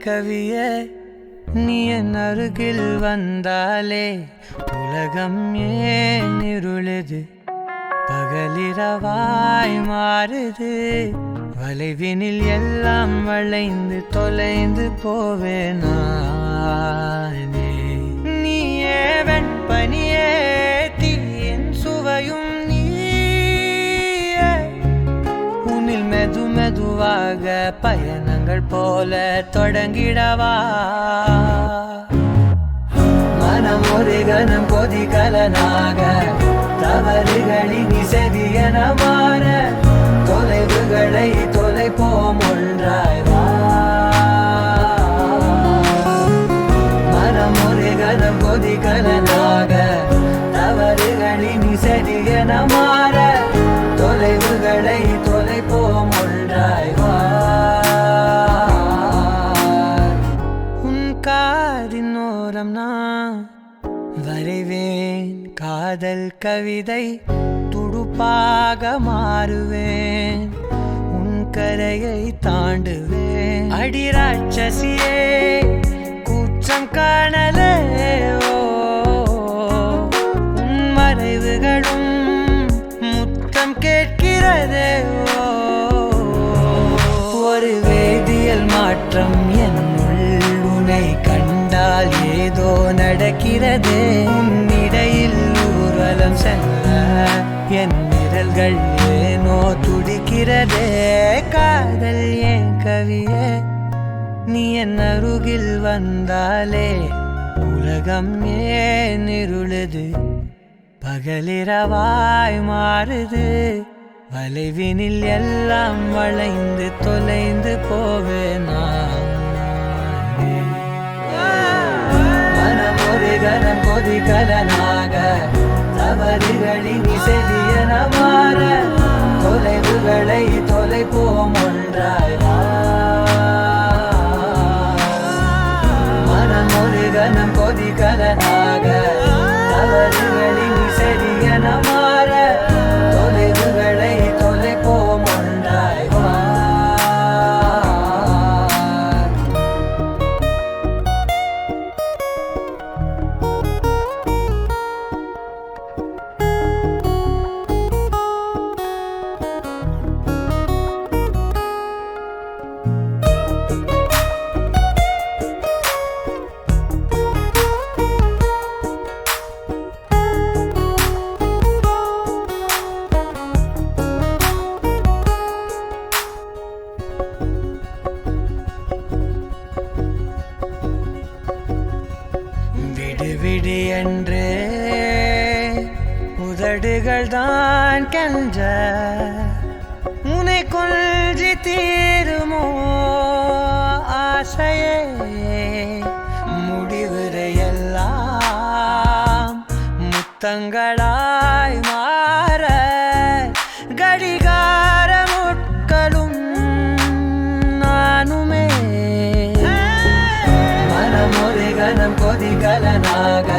கவியே நீ என் அருகில் வந்தாலே உலகம் ஏன் இருளுது பகலிரவாய் மாறுது வளைவினில் எல்லாம் வளைந்து தொலைந்து போவேனே நீயே வெண்பனியே தீயின் சுவையும் நீயே உன்னில் மெதுவாக பயணங்கள் போல தொடங்கிடவா மனம் ஒரு கணம் கொதிகலனாக தவறுகளின் இசையன மாற தொலைவுகளை தொலைப்போம் ஒன்றாய் வா மனம் ஒரு கணம் கொதிகலனாக தவறுகளின் இசையன மாற தொலைவுகளை தொலைப்போம் ஒன்றாய் வா உன் காதின் ஓரம் நான் வரைவேன் காதல் கவிதை துடுப்பாக மாறுவேன் உன் கரையை தாண்டுவேன் அடி ராட்சசியே கூச்சம் காணலே உன் மறைவுகளும் முத்தம் கேட்கிறதே ஒரு வேதியியல் மாற்றம் என்னுள் உன்னை கண்டால் ஏதோ நடக்கிறதே உன்னிடையில் ஊர்வலம் செல்ல என் விரல்கள் ஏனோ துடிக்கிறதே காதல் ஏன் கவியே நீ என் அருகில் வந்தாலே உலகம் ஏன் இருளுது பகலிரவாய் மாறுது வளைவினில் எல்லாம் வளைந்து தொலைந்து போவேனா மனம் ஒரு கணம் கொதிகலனாக தவறுகளின் இசையன மாற தொலைவுகளை தொலைப்போம் ஒன்றாய் வா மனம் ஒரு கணம் கொதிகலனாக தவறுகளின் இசையன மாற தொலைவுகளை தொலைப்போம் ஒன்றாய் வா விடு என்று உதடுகள் தான் கென்ற உனை கொள்சி தீருமோ ஆசையே முடிவுரையெல்லாம் முத்தங்களாய் மாற கடிகார முட்களும் நானுமே மனம் ஒரு கணம் கொதிகலனாக